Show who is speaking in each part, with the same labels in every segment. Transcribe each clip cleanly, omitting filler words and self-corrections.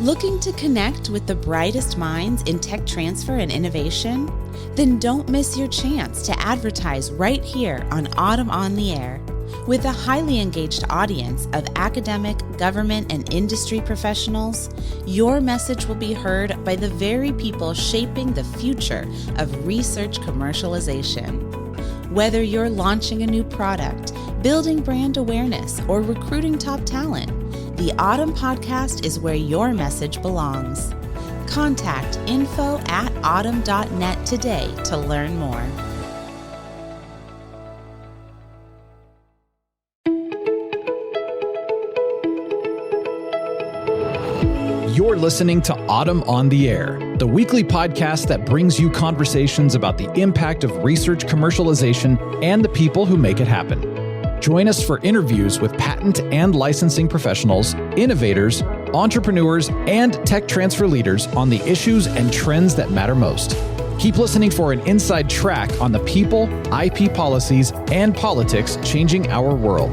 Speaker 1: Looking to connect with the brightest minds in tech transfer and innovation? Then don't miss your chance to advertise right here on Autumn on the Air. With a highly engaged audience of academic, government, and industry professionals, your message will be heard by the very people shaping the future of research commercialization. Whether you're launching a new product, building brand awareness, or recruiting top talent, the Autumn Podcast is where your message belongs. Contact info@autumn.net today to learn more.
Speaker 2: You're listening to Autumn on the Air, the weekly podcast that brings you conversations about the impact of research commercialization and the people who make it happen. Join us for interviews with patent and licensing professionals, innovators, entrepreneurs, and tech transfer leaders on the issues and trends that matter most. Keep listening for an inside track on the people, IP policies, and politics changing our world.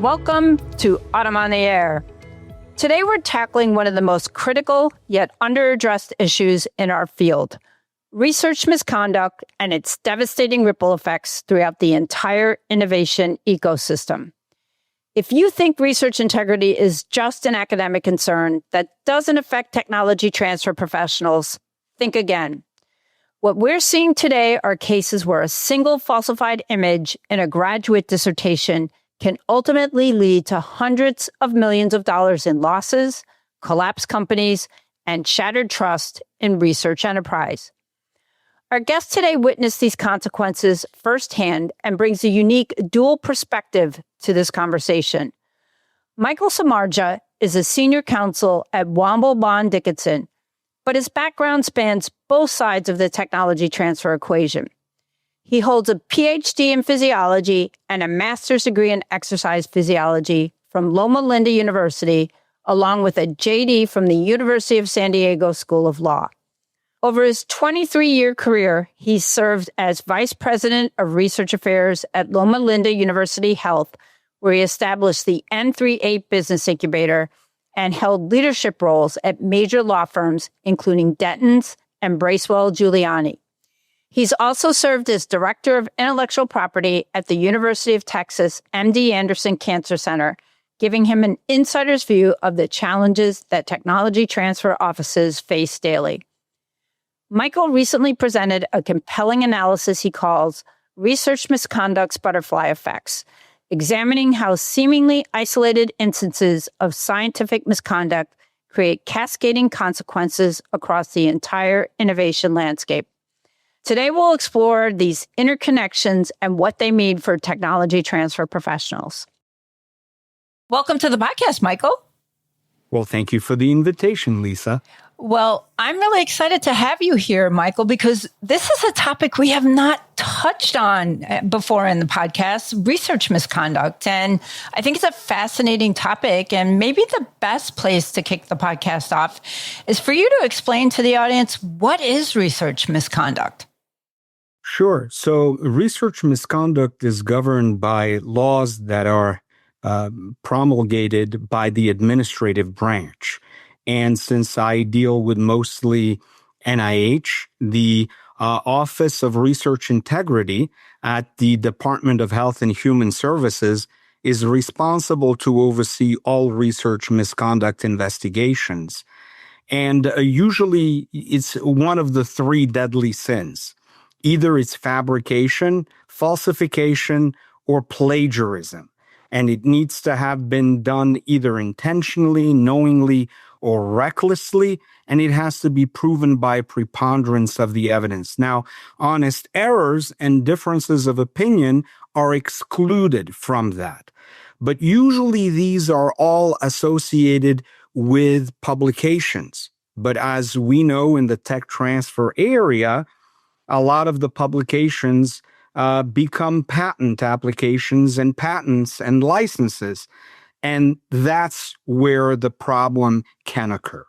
Speaker 3: Welcome to Autumn on the Air. Today we're tackling one of the most critical yet underaddressed issues in our field, research misconduct and its devastating ripple effects throughout the entire innovation ecosystem. If you think research integrity is just an academic concern that doesn't affect technology transfer professionals, think again. What we're seeing today are cases where a single falsified image in a graduate dissertation can ultimately lead to hundreds of millions of dollars in losses, collapsed companies, and shattered trust in research enterprise. Our guest today witnessed these consequences firsthand and brings a unique dual perspective to this conversation. Michael Samardzija is a senior counsel at Womble Bond Dickinson, but his background spans both sides of the technology transfer equation. He holds a PhD in physiology and a master's degree in exercise physiology from Loma Linda University, along with a JD from the University of San Diego School of Law. Over his 23-year career, he served as Vice President of Research Affairs at Loma Linda University Health, where he established the N38 business incubator and held leadership roles at major law firms, including Dentons and Bracewell Giuliani. He's also served as Director of Intellectual Property at the University of Texas MD Anderson Cancer Center, giving him an insider's view of the challenges that technology transfer offices face daily. Michael recently presented a compelling analysis he calls Research Misconduct's Butterfly Effects, examining how seemingly isolated instances of scientific misconduct create cascading consequences across the entire innovation landscape. Today, we'll explore these interconnections and what they mean for technology transfer professionals. Welcome to the podcast, Michael.
Speaker 4: Well, thank you for the invitation, Lisa.
Speaker 3: Well, I'm really excited to have you here, Michael, because this is a topic we have not touched on before in the podcast, research misconduct. And I think it's a fascinating topic. And maybe the best place to kick the podcast off is for you to explain to the audience, what is research misconduct?
Speaker 4: Sure. So research misconduct is governed by laws that are promulgated by the administrative branch. And since I deal with mostly NIH, the Office of Research Integrity at the Department of Health and Human Services is responsible to oversee all research misconduct investigations. And usually it's one of the three deadly sins. Either it's fabrication, falsification, or plagiarism. And it needs to have been done either intentionally, knowingly, or recklessly, and it has to be proven by preponderance of the evidence. Now, honest errors and differences of opinion are excluded from that. But usually these are all associated with publications. But as we know in the tech transfer area, a lot of the publications become patent applications and patents and licenses. And that's where the problem can occur.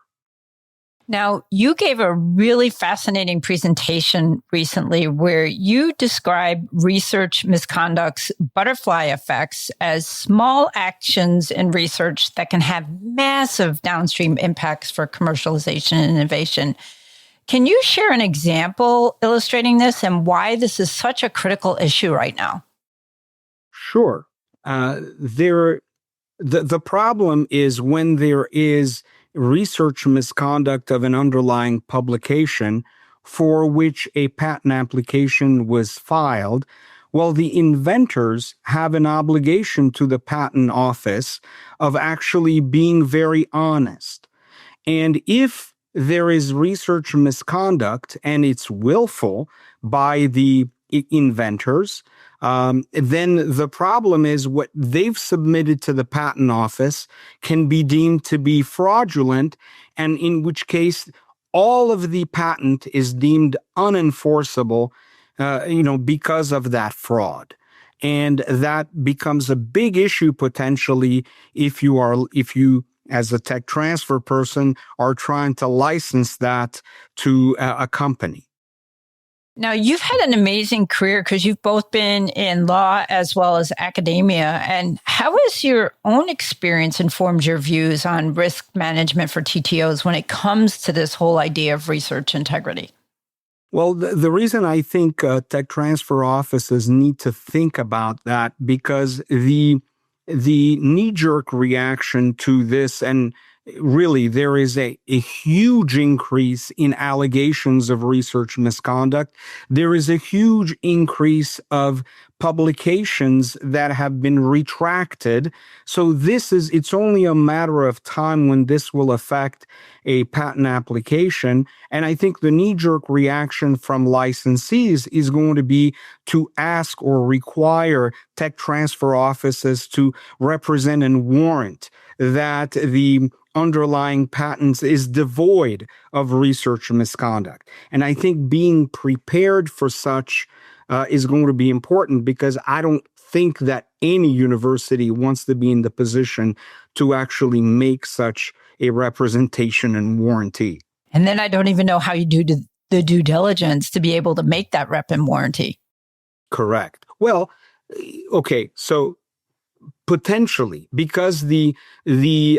Speaker 3: Now, you gave a really fascinating presentation recently where you describe research misconduct's butterfly effects as small actions in research that can have massive downstream impacts for commercialization and innovation. Can you share an example illustrating this and why this is such a critical issue right now?
Speaker 4: Sure. The problem is when there is research misconduct of an underlying publication for which a patent application was filed, well, the inventors have an obligation to the patent office of actually being very honest. And if there is research misconduct and it's willful by the inventors, then the problem is what they've submitted to the patent office can be deemed to be fraudulent, and in which case all of the patent is deemed unenforceable, because of that fraud. And that becomes a big issue potentially if you as a tech transfer person are trying to license that to a company.
Speaker 3: Now, you've had an amazing career because you've both been in law as well as academia. And how has your own experience informed your views on risk management for TTOs when it comes to this whole idea of research integrity?
Speaker 4: Well, the reason I think tech transfer offices need to think about that, because the knee-jerk reaction to this, and really there is a huge increase in allegations of research misconduct. There is a huge increase of publications that have been retracted. So it's only a matter of time when this will affect a patent application. And I think the knee-jerk reaction from licensees is going to be to ask or require tech transfer offices to represent and warrant that the underlying patents is devoid of research misconduct. And I think being prepared for such is going to be important, because I don't think that any university wants to be in the position to actually make such a representation and warranty.
Speaker 3: And then I don't even know how you do the due diligence to be able to make that rep and warranty.
Speaker 4: Correct. Well, okay, so potentially, because the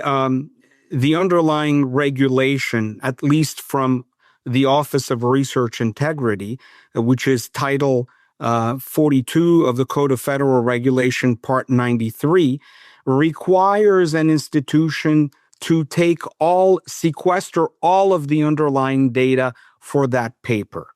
Speaker 4: underlying regulation, at least from the Office of Research Integrity, which is Title 42 of the Code of Federal Regulation, Part 93, requires an institution to sequester all of the underlying data for that paper.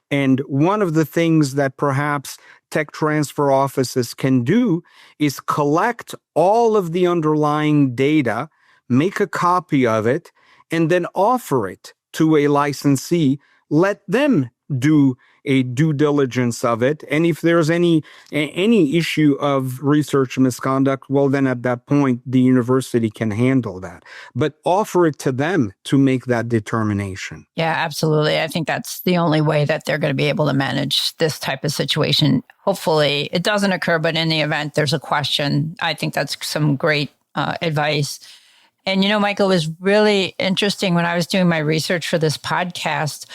Speaker 4: And one of the things that perhaps tech transfer offices can do is collect all of the underlying data, make a copy of it, and then offer it to a licensee. Let them do a due diligence of it. And if there's any issue of research misconduct, well, then at that point, the university can handle that. But offer it to them to make that determination.
Speaker 3: Yeah, absolutely. I think that's the only way that they're going to be able to manage this type of situation. Hopefully it doesn't occur, but in the event there's a question, I think that's some great advice. And, Michael, it was really interesting when I was doing my research for this podcast.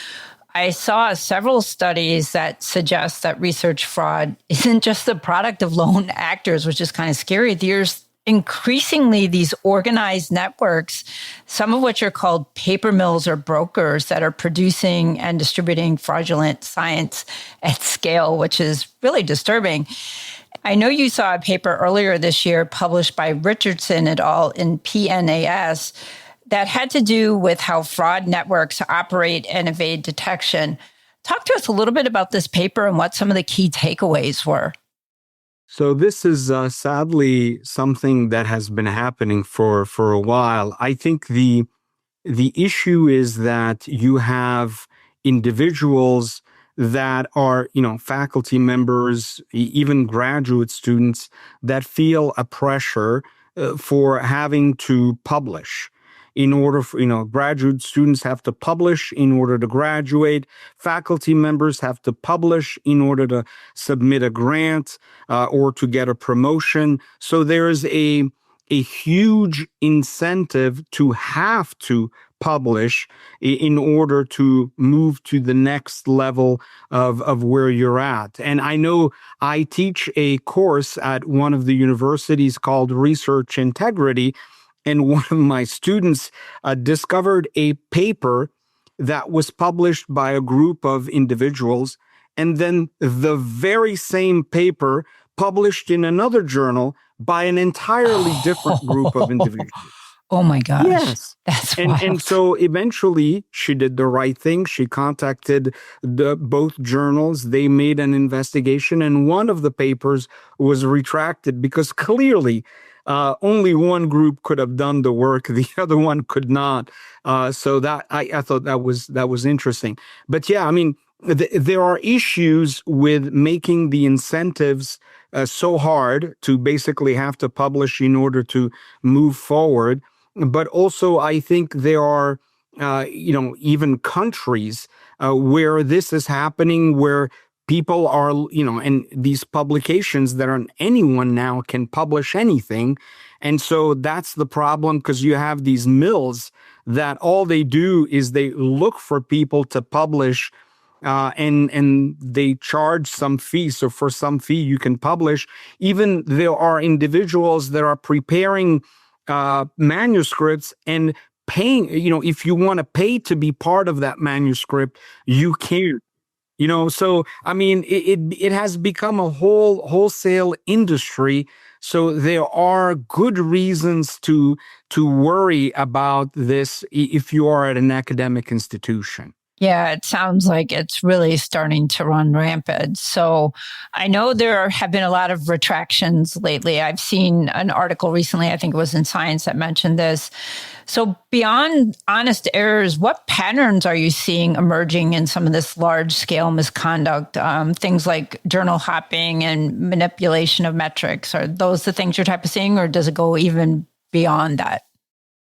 Speaker 3: I saw several studies that suggest that research fraud isn't just the product of lone actors, which is kind of scary. There's increasingly these organized networks, some of which are called paper mills or brokers, that are producing and distributing fraudulent science at scale, which is really disturbing. I know you saw a paper earlier this year published by Richardson et al. In PNAS that had to do with how fraud networks operate and evade detection. Talk to us a little bit about this paper and what some of the key takeaways were.
Speaker 4: So this is sadly something that has been happening for a while. I think the issue is that you have individuals that are, faculty members, even graduate students, that feel a pressure for having to publish. In order for, graduate students have to publish in order to graduate. Faculty members have to publish in order to submit a grant or to get a promotion. So there is a huge incentive to have to publish in order to move to the next level of where you're at. And I know I teach a course at one of the universities called Research Integrity, and one of my students discovered a paper that was published by a group of individuals, and then the very same paper published in another journal by an entirely different group of individuals.
Speaker 3: Oh my gosh.
Speaker 4: Yes.
Speaker 3: That's wild.
Speaker 4: And so eventually she did the right thing. She contacted both journals. They made an investigation, and one of the papers was retracted because clearly only one group could have done the work. The other one could not. So that I thought that was interesting. But yeah, I mean, there are issues with making the incentives so hard to basically have to publish in order to move forward. But also, I think there are, even countries where this is happening, where people are, and these publications that are anyone now can publish anything. And so that's the problem, because you have these mills that all they do is they look for people to publish, and they charge some fee. So for some fee, you can publish. Even there are individuals that are preparing manuscripts and paying, if you want to pay to be part of that manuscript, you can. So I mean, it has become a wholesale industry. So there are good reasons to worry about this if you are at an academic institution.
Speaker 3: Yeah, it sounds like it's really starting to run rampant. So I know there have been a lot of retractions lately. I've seen an article recently, I think it was in Science, that mentioned this. So beyond honest errors, what patterns are you seeing emerging in some of this large-scale misconduct? Things like journal hopping and manipulation of metrics. Are those the things you're seeing, or does it go even beyond that?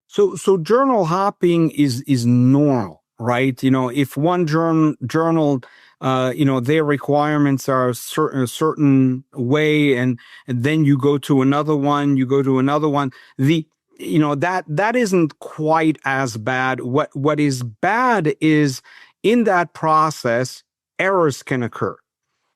Speaker 4: So journal hopping is normal. Right. If one journal, their requirements are a certain way, and then you go to another one, that isn't quite as bad. What is bad is in that process, errors can occur,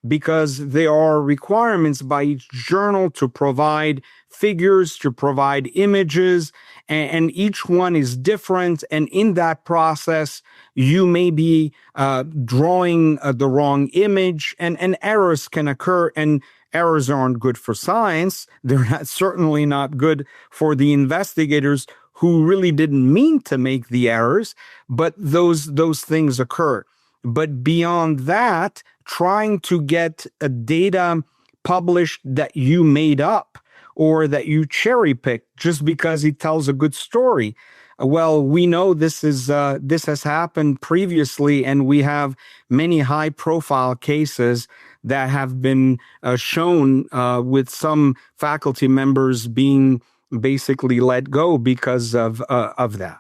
Speaker 4: because there are requirements by each journal to provide figures, to provide images, and each one is different. And in that process, you may be drawing the wrong image, and errors can occur. And errors aren't good for science. They're certainly not good for the investigators who really didn't mean to make the errors, but those things occur. But beyond that, trying to get a data published that you made up or that you cherry picked just because it tells a good story. Well, we know this has happened previously, and we have many high-profile cases that have been shown with some faculty members being basically let go because of that.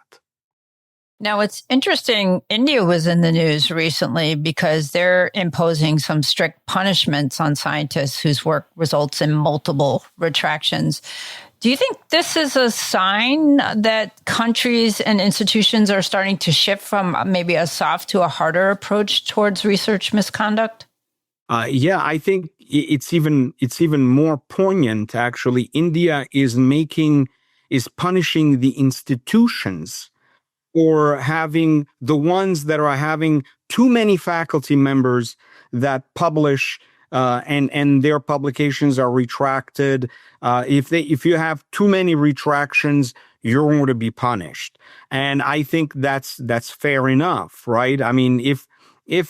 Speaker 3: Now, it's interesting. India was in the news recently because they're imposing some strict punishments on scientists whose work results in multiple retractions. Do you think this is a sign that countries and institutions are starting to shift from maybe a soft to a harder approach towards research misconduct?
Speaker 4: Yeah, I think it's even more poignant, actually. India is punishing the institutions, or having the ones that are having too many faculty members that publish and their publications are retracted. If you have too many retractions, you're going to be punished. And I think that's fair enough, right? I mean, if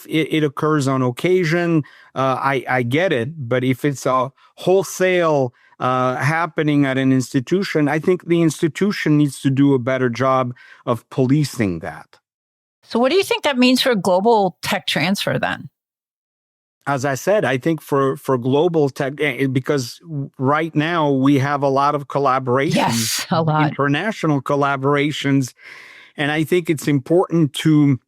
Speaker 4: it occurs on occasion, I get it. But if it's a wholesale happening at an institution, I think the institution needs to do a better job of policing that.
Speaker 3: So what do you think that means for global tech transfer then?
Speaker 4: As I said, I think for global tech, because right now we have a lot of collaborations,
Speaker 3: yes, a lot.
Speaker 4: International collaborations. And I think it's important to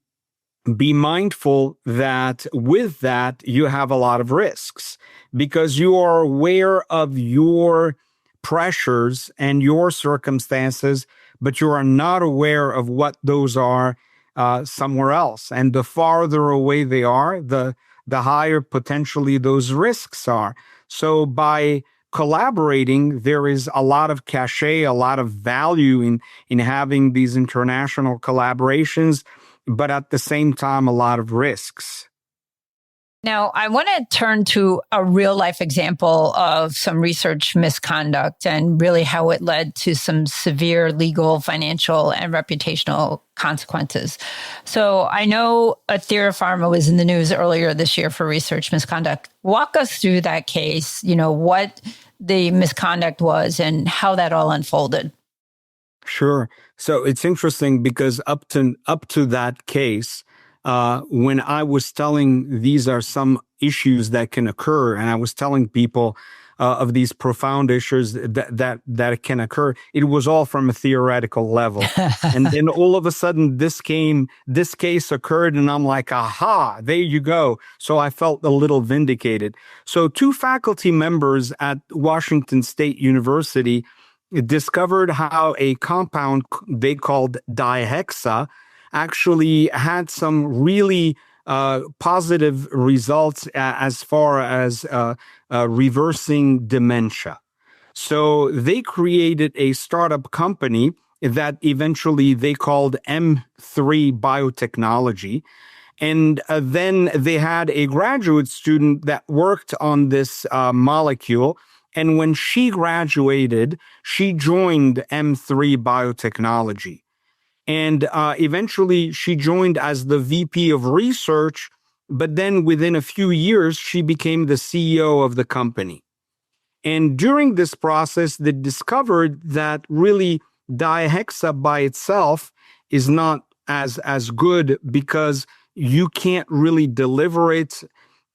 Speaker 4: be mindful that with that, you have a lot of risks, because you are aware of your pressures and your circumstances, but you are not aware of what those are somewhere else. And the farther away they are, the higher potentially those risks are. So by collaborating, there is a lot of cachet, a lot of value in having these international collaborations, but at the same time, a lot of risks.
Speaker 3: Now, I want to turn to a real life example of some research misconduct and really how it led to some severe legal, financial, and reputational consequences. So I know Athira Pharma was in the news earlier this year for research misconduct. Walk us through that case, what the misconduct was and how that all unfolded.
Speaker 4: Sure. So it's interesting because up to that case, when I was telling these are some issues that can occur, and I was telling people of these profound issues that can occur, it was all from a theoretical level. And then all of a sudden this case occurred, and I'm like, aha, there you go. So I felt a little vindicated. So 2 faculty members at Washington State University discovered how a compound they called dihexa actually had some really positive results as far as reversing dementia. So they created a startup company that eventually they called M3 Biotechnology. And then they had a graduate student that worked on this molecule. And when she graduated, she joined M3 Biotechnology. And eventually she joined as the VP of research, but then within a few years, she became the CEO of the company. And during this process, they discovered that really dihexa by itself is not as good because you can't really deliver it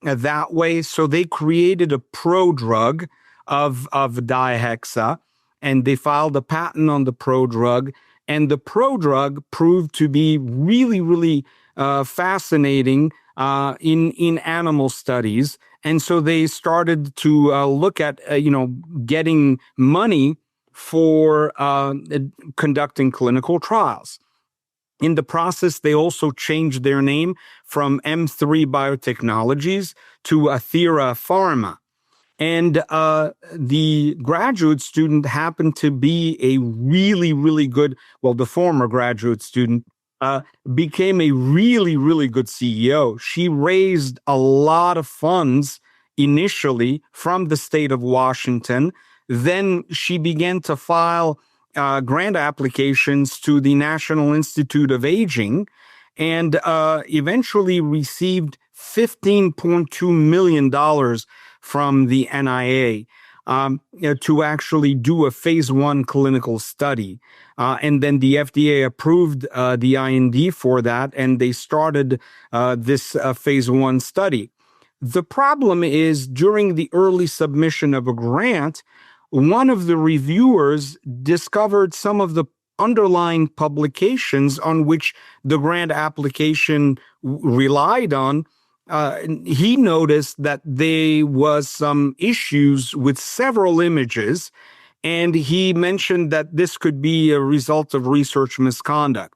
Speaker 4: that way. So they created a prodrug of dihexa, and they filed a patent on the prodrug. And the prodrug proved to be really, really fascinating in animal studies. And so they started to look at, getting money for conducting clinical trials. In the process, they also changed their name from M3 Biotechnologies to Athira Pharma. And the graduate student happened to be a really, really good, the former graduate student became a really, really good CEO. She raised a lot of funds initially from the state of Washington. Then she began to file grant applications to the National Institute of Aging and eventually received $15.2 million from the NIA to actually do a phase 1 clinical study. And then the FDA approved the IND for that, and they started this phase 1 study. The problem is during the early submission of a grant, one of the reviewers discovered some of the underlying publications on which the grant application relied on. He noticed that there was some issues with several images, and he mentioned that this could be a result of research misconduct.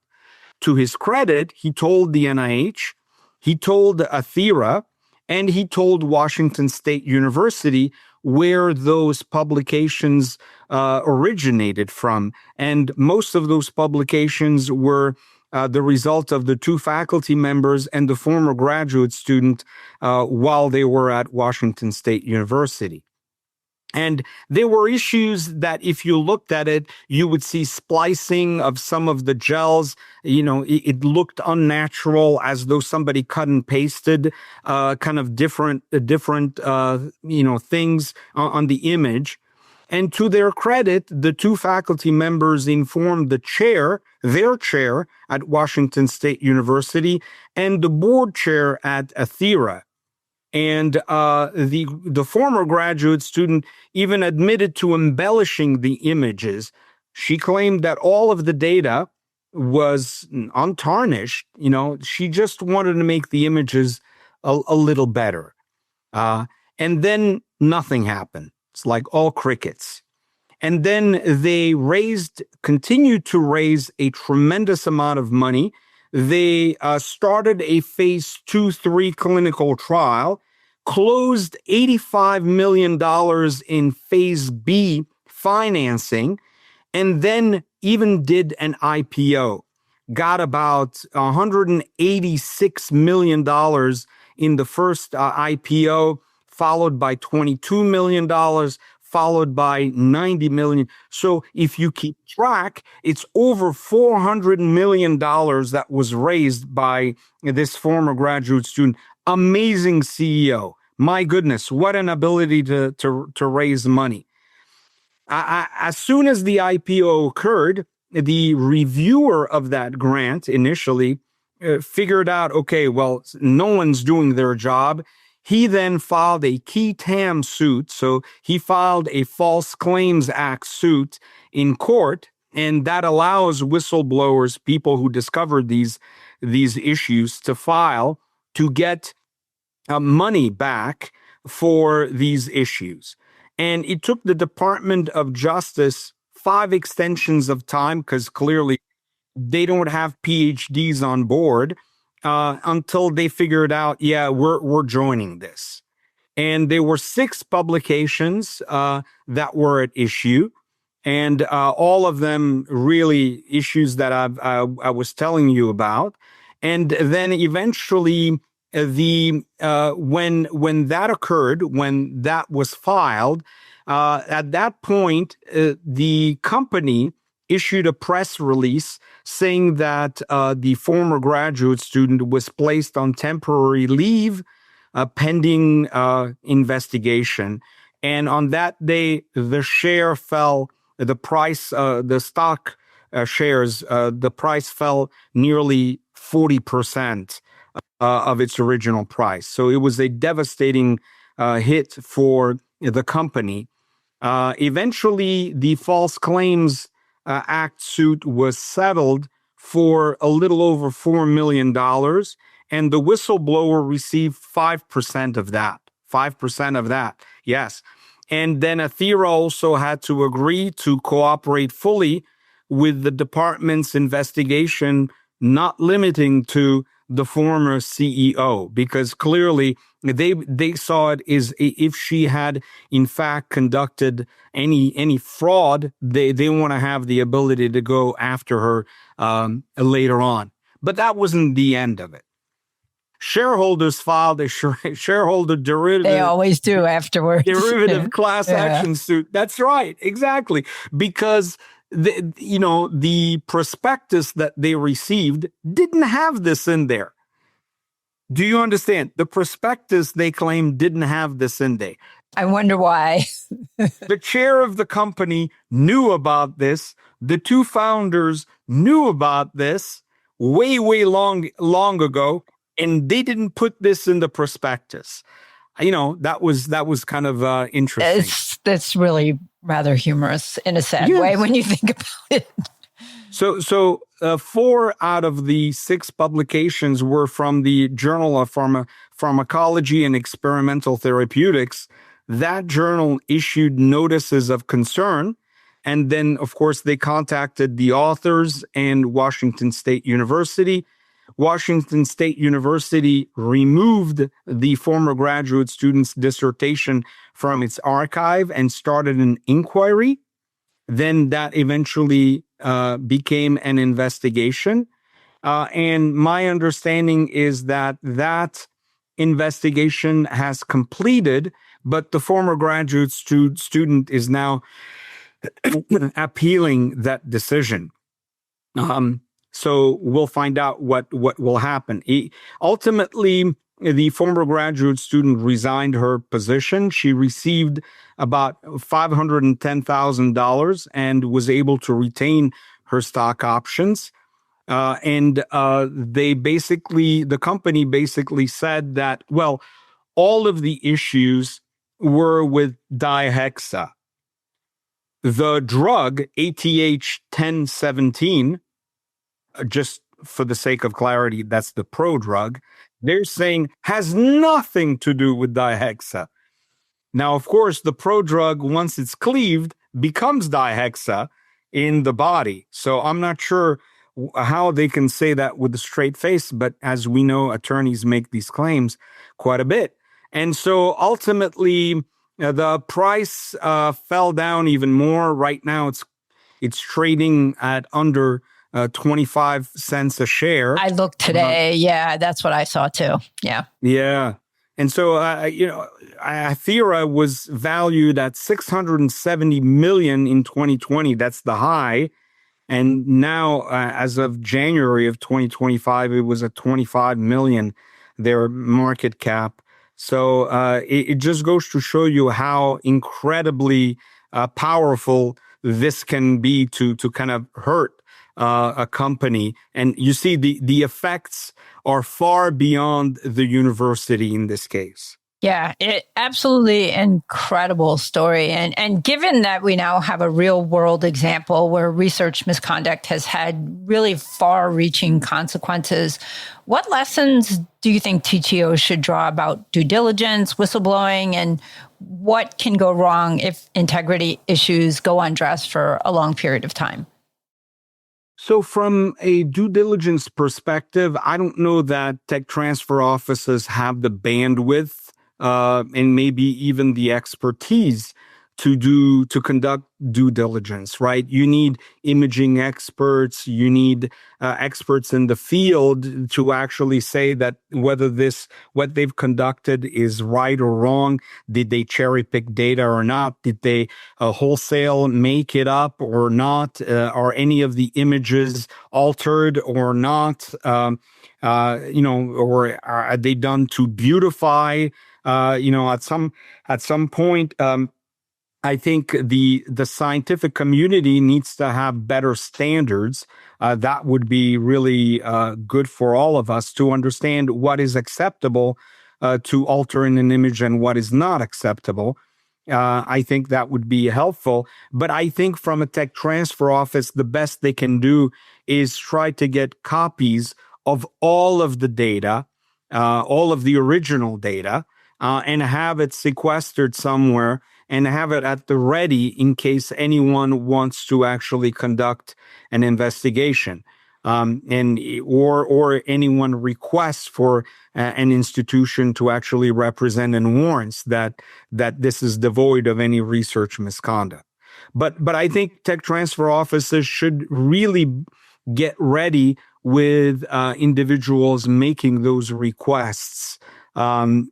Speaker 4: To his credit, he told the NIH, he told Athira, and he told Washington State University where those publications originated from. And most of those publications were the result of the 2 faculty members and the former graduate student while they were at Washington State University. And there were issues that if you looked at it, you would see splicing of some of the gels. It looked unnatural, as though somebody cut and pasted kind of different things on the image. And to their credit, the 2 faculty members informed their chair at Washington State University and the board chair at Athira. And the former graduate student even admitted to embellishing the images. She claimed that all of the data was untarnished. She just wanted to make the images a little better. And then nothing happened. It's like all crickets. And then they continued to raise a tremendous amount of money. They started a phase 2-3 clinical trial, closed $85 million in phase B financing, and then even did an IPO. Got about $186 million in the first IPO, followed by $22 million, followed by $90 million. So if you keep track, it's over $400 million that was raised by this former graduate student. Amazing CEO. My goodness, what an ability to raise money. As soon as the IPO occurred, the reviewer of that grant initially figured out, okay, well, no one's doing their job. He then filed a qui tam suit. So he filed a False Claims Act suit in court, and that allows whistleblowers, people who discovered these issues, to file to get money back for these issues. And it took the Department of Justice 5 extensions of time, because clearly they don't have PhDs on board, until they figured out, yeah, we're joining this. And there were 6 publications that were at issue, and all of them really issues that I was telling you about. And then eventually, when that occurred, when that was filed, at that point, the company issued a press release saying that the former graduate student was placed on temporary leave pending investigation. And on that day, the share fell, the price, the stock shares, the price fell nearly 40% of its original price. So it was a devastating hit for the company. Eventually, the False Claims Act suit was settled for a little over $4 million, and the whistleblower received 5% of that. 5% of that, yes. And then Athira also had to agree to cooperate fully with the department's investigation, not limiting to the former CEO, because clearly they saw it as if she had in fact conducted any fraud, they want to have the ability to go after her later on. But that wasn't the end of it. Shareholders filed a shareholder derivative.
Speaker 5: They always do afterwards.
Speaker 4: Derivative class action suit. That's right, exactly, because the prospectus that they received didn't have this in there. Do you understand? The prospectus they claimed didn't have this in there.
Speaker 5: I wonder why.
Speaker 4: The chair of the company knew about this. The 2 founders knew about this way long ago, and they didn't put this in the prospectus. That was kind of interesting.
Speaker 5: That's really rather humorous in a sad way when you think about it.
Speaker 4: So 4 out of the 6 publications were from the Journal of Pharmacology and Experimental Therapeutics. That journal issued notices of concern. And then, of course, they contacted the authors and Washington State University. Washington State University removed the former graduate student's dissertation from its archive and started an inquiry. Then that eventually became an investigation. And my understanding is that investigation has completed, but the former graduate student is now appealing that decision. So we'll find out what will happen. Ultimately, the former graduate student resigned her position. She received about $510,000 and was able to retain her stock options. And the company basically said that, well, all of the issues were with dihexa. The drug, ATH-1017, just for the sake of clarity, that's the prodrug, they're saying has nothing to do with dihexa. Now, of course, the prodrug, once it's cleaved, becomes dihexa in the body. So I'm not sure how they can say that with a straight face, but as we know, attorneys make these claims quite a bit. And so ultimately, the price fell down even more. Right now, it's trading at under 25 cents a share.
Speaker 5: I looked today. Yeah, that's what I saw too. Yeah.
Speaker 4: Yeah. And so, Athira was valued at 670 million in 2020. That's the high. And now, as of January of 2025, it was at 25 million, their market cap. So it just goes to show you how incredibly powerful this can be to kind of hurt a company. And you see, the effects are far beyond the university in this case.
Speaker 5: Yeah, absolutely incredible story. And given that we now have a real world example where research misconduct has had really far reaching consequences, what lessons do you think TTOs should draw about due diligence, whistleblowing, and what can go wrong if integrity issues go unaddressed for a long period of time?
Speaker 4: So from a due diligence perspective, I don't know that tech transfer offices have the bandwidth and maybe even the expertise to conduct due diligence, right? You need imaging experts, you need experts in the field to actually say that whether what they've conducted is right or wrong. Did they cherry pick data or not? Did they wholesale make it up or not? Are any of the images altered or not? Or are they done to beautify? At some point, I think the scientific community needs to have better standards. That would be really good for all of us to understand what is acceptable to alter in an image and what is not acceptable. I think that would be helpful. But I think from a tech transfer office, the best they can do is try to get copies of all of the data, all of the original data, and have it sequestered somewhere and have it at the ready in case anyone wants to actually conduct an investigation, or anyone requests for an institution to actually represent and warrants that this is devoid of any research misconduct. But I think tech transfer offices should really get ready with individuals making those requests for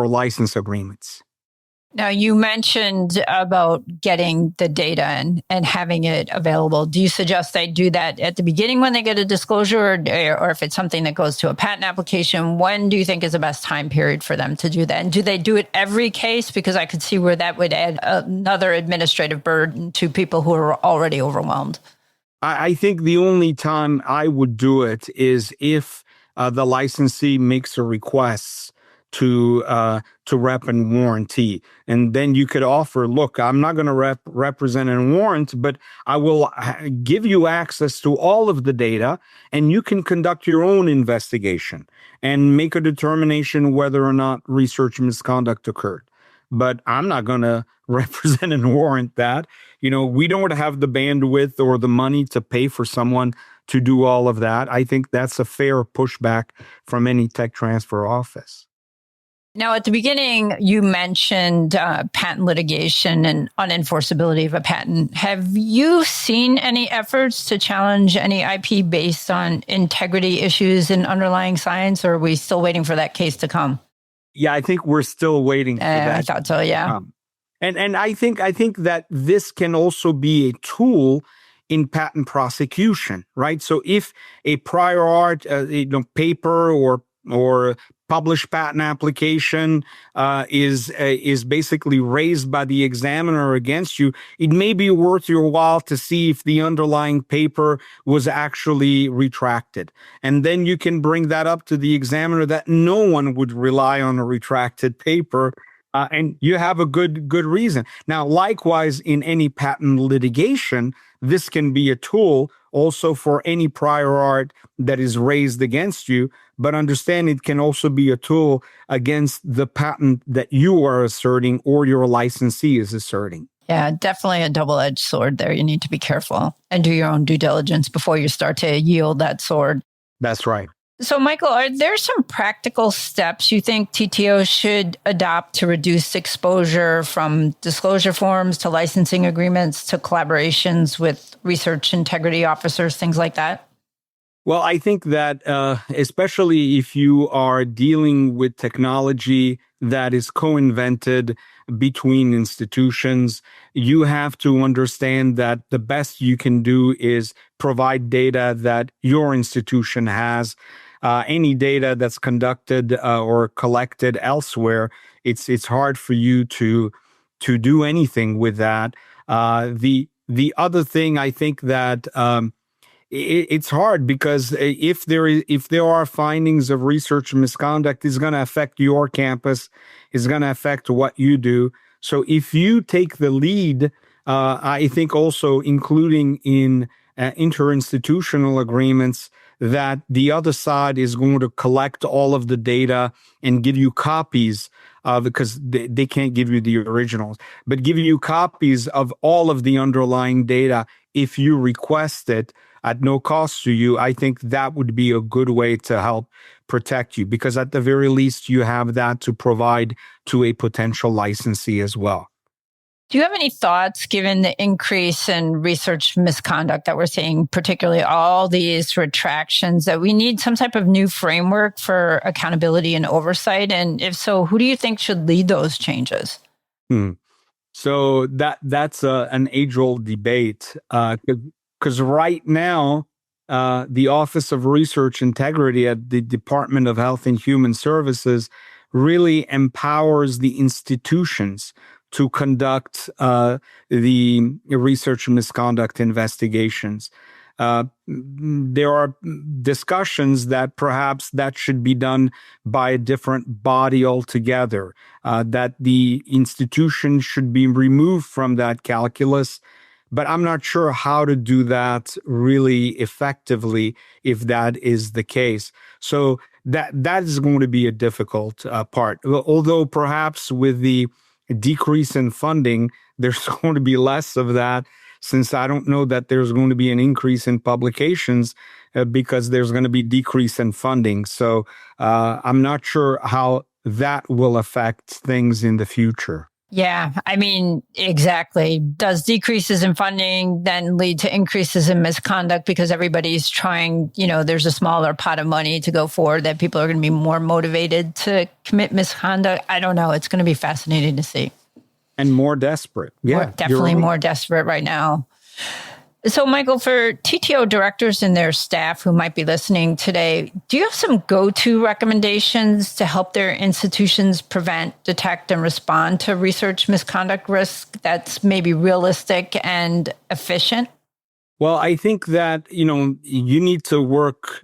Speaker 4: license agreements.
Speaker 5: Now, you mentioned about getting the data and having it available. Do you suggest they do that at the beginning when they get a disclosure, or if it's something that goes to a patent application? When do you think is the best time period for them to do that? And do they do it every case? Because I could see where that would add another administrative burden to people who are already overwhelmed.
Speaker 4: I think the only time I would do it is if the licensee makes a request to rep and warranty. And then you could offer, look, I'm not going to represent and warrant, but I will give you access to all of the data, and you can conduct your own investigation and make a determination whether or not research misconduct occurred. But I'm not going to represent and warrant that. We don't have the bandwidth or the money to pay for someone to do all of that. I think that's a fair pushback from any tech transfer office.
Speaker 5: Now, at the beginning, you mentioned patent litigation and unenforceability of a patent. Have you seen any efforts to challenge any IP based on integrity issues in underlying science, or are we still waiting for that case to come?
Speaker 4: Yeah, I think we're still waiting for that.
Speaker 5: I thought so, yeah.
Speaker 4: And I think that this can also be a tool in patent prosecution, right? So if a prior art, paper or published patent application is basically raised by the examiner against you, it may be worth your while to see if the underlying paper was actually retracted. And then you can bring that up to the examiner that no one would rely on a retracted paper. And you have a good reason. Now, likewise, in any patent litigation, this can be a tool also for any prior art that is raised against you, but understand it can also be a tool against the patent that you are asserting or your licensee is asserting.
Speaker 5: Yeah, definitely a double-edged sword there. You need to be careful and do your own due diligence before you start to yield that sword.
Speaker 4: That's right.
Speaker 5: So, Michael, are there some practical steps you think TTOs should adopt to reduce exposure from disclosure forms to licensing agreements to collaborations with research integrity officers, things like that?
Speaker 4: Well, I think that especially if you are dealing with technology that is co-invented between institutions, you have to understand that the best you can do is provide data that your institution has. Any data that's conducted or collected elsewhere, it's hard for you to do anything with that. The other thing I think that it's hard because if there are findings of research misconduct, it's going to affect your campus, it's going to affect what you do. So if you take the lead, I think also including in interinstitutional agreements, that the other side is going to collect all of the data and give you copies because they can't give you the originals, but give you copies of all of the underlying data if you request it at no cost to you. I think that would be a good way to help protect you, because at the very least, you have that to provide to a potential licensee as well.
Speaker 5: Do you have any thoughts, given the increase in research misconduct that we're seeing, particularly all these retractions, that we need some type of new framework for accountability and oversight? And if so, who do you think should lead those changes?
Speaker 4: So that's an age-old debate, because right now, the Office of Research Integrity at the Department of Health and Human Services really empowers the institutions to conduct the research misconduct investigations. There are discussions that perhaps that should be done by a different body altogether, that the institution should be removed from that calculus. But I'm not sure how to do that really effectively if that is the case. So that is going to be a difficult part. Although perhaps with the decrease in funding, there's going to be less of that, since I don't know that there's going to be an increase in publications because there's going to be decrease in funding. So I'm not sure how that will affect things in the future.
Speaker 5: Yeah, I mean, exactly. Does decreases in funding then lead to increases in misconduct because everybody's trying, there's a smaller pot of money to go forward, that people are going to be more motivated to commit misconduct? I don't know. It's going to be fascinating to see.
Speaker 4: And more desperate. Yeah,
Speaker 5: definitely more desperate right now. So, Michael, for TTO directors and their staff who might be listening today, do you have some go-to recommendations to help their institutions prevent, detect, and respond to research misconduct risk that's maybe realistic and efficient?
Speaker 4: Well, I think that, you need to work,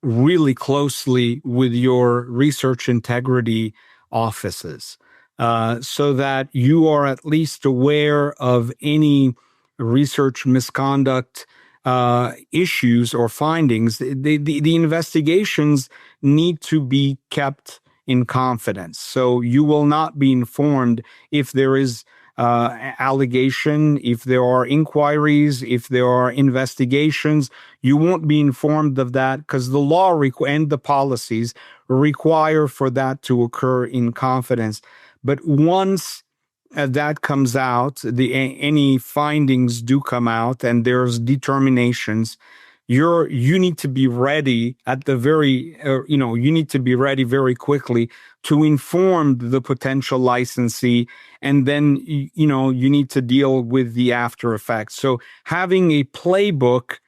Speaker 4: really closely with your research integrity offices so that you are at least aware of any research misconduct issues or findings. The investigations need to be kept in confidence. So you will not be informed if there is allegation, if there are inquiries, if there are investigations. You won't be informed of that because the law and the policies require for that to occur in confidence. But once that comes out, any findings do come out, and there's determinations, you need to be ready at the very, you need to be ready very quickly to inform the potential licensee, and then, you need to deal with the after effects. So having a playbook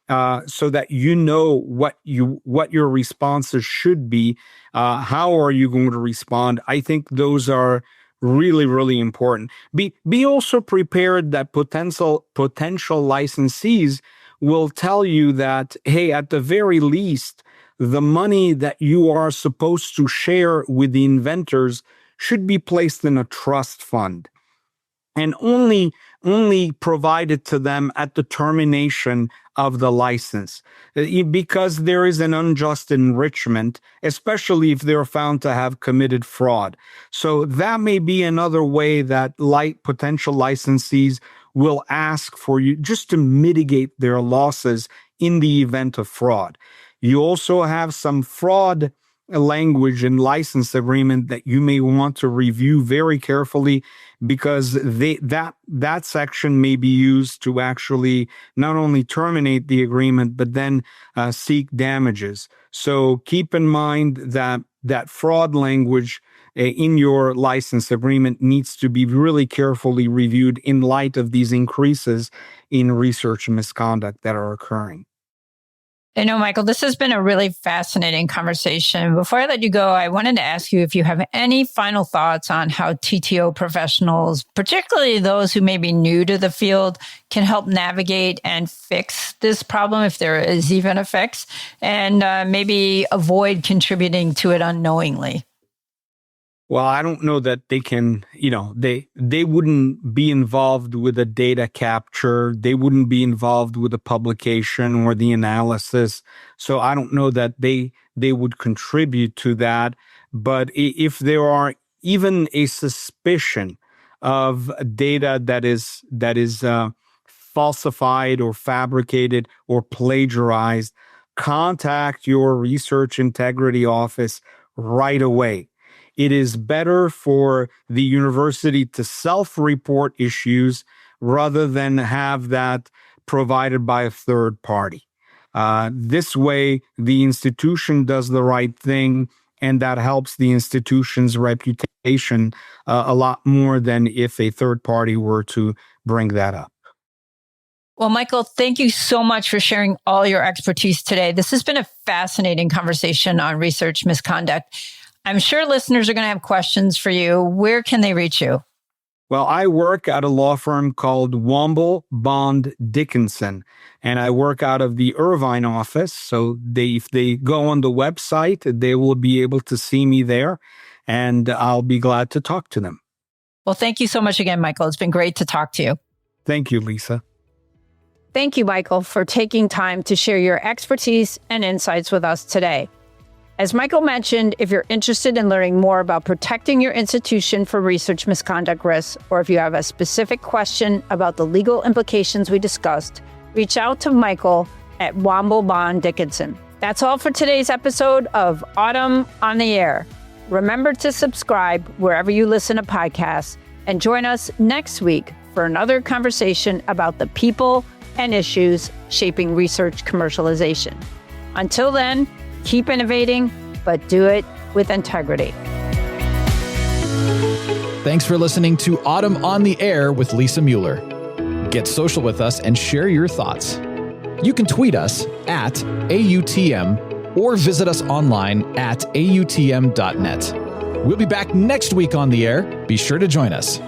Speaker 4: so that you know what your responses should be, how are you going to respond? I think those are really, really important. Be also prepared that potential licensees will tell you that, hey, at the very least, the money that you are supposed to share with the inventors should be placed in a trust fund. And only only provided to them at the termination of the license, because there is an unjust enrichment, especially if they're found to have committed fraud. So that may be another way that potential licensees will ask for you just to mitigate their losses in the event of fraud. You also have some fraud language in license agreement that you may want to review very carefully, because that section may be used to actually not only terminate the agreement, but then seek damages. So keep in mind that fraud language in your license agreement needs to be really carefully reviewed in light of these increases in research misconduct that are occurring.
Speaker 5: Michael, this has been a really fascinating conversation. Before I let you go, I wanted to ask you if you have any final thoughts on how TTO professionals, particularly those who may be new to the field, can help navigate and fix this problem, if there is even a fix, and maybe avoid contributing to it unknowingly.
Speaker 4: Well, I don't know that they can, they wouldn't be involved with the data capture. They wouldn't be involved with the publication or the analysis. So I don't know that they would contribute to that. But if there are even a suspicion of data that is falsified or fabricated or plagiarized, contact your research integrity office right away. It is better for the university to self-report issues rather than have that provided by a third party. This way, the institution does the right thing, and that helps the institution's reputation a lot more than if a third party were to bring that up.
Speaker 5: Well, Michael, thank you so much for sharing all your expertise today. This has been a fascinating conversation on research misconduct. I'm sure listeners are going to have questions for you. Where can they reach you?
Speaker 4: Well, I work at a law firm called Womble Bond Dickinson, and I work out of the Irvine office. So if they go on the website, they will be able to see me there, and I'll be glad to talk to them.
Speaker 5: Well, thank you so much again, Michael. It's been great to talk to you.
Speaker 4: Thank you, Lisa.
Speaker 3: Thank you, Michael, for taking time to share your expertise and insights with us today. As Michael mentioned, if you're interested in learning more about protecting your institution from research misconduct risks, or if you have a specific question about the legal implications we discussed, reach out to Michael at Womble Bond Dickinson. That's all for today's episode of Autumn on the Air. Remember to subscribe wherever you listen to podcasts, and join us next week for another conversation about the people and issues shaping research commercialization. Until then, keep innovating, but do it with integrity.
Speaker 2: Thanks for listening to Autumn on the Air with Lisa Mueller. Get social with us and share your thoughts. You can tweet us at AUTM or visit us online at autm.net. We'll be back next week on the air. Be sure to join us.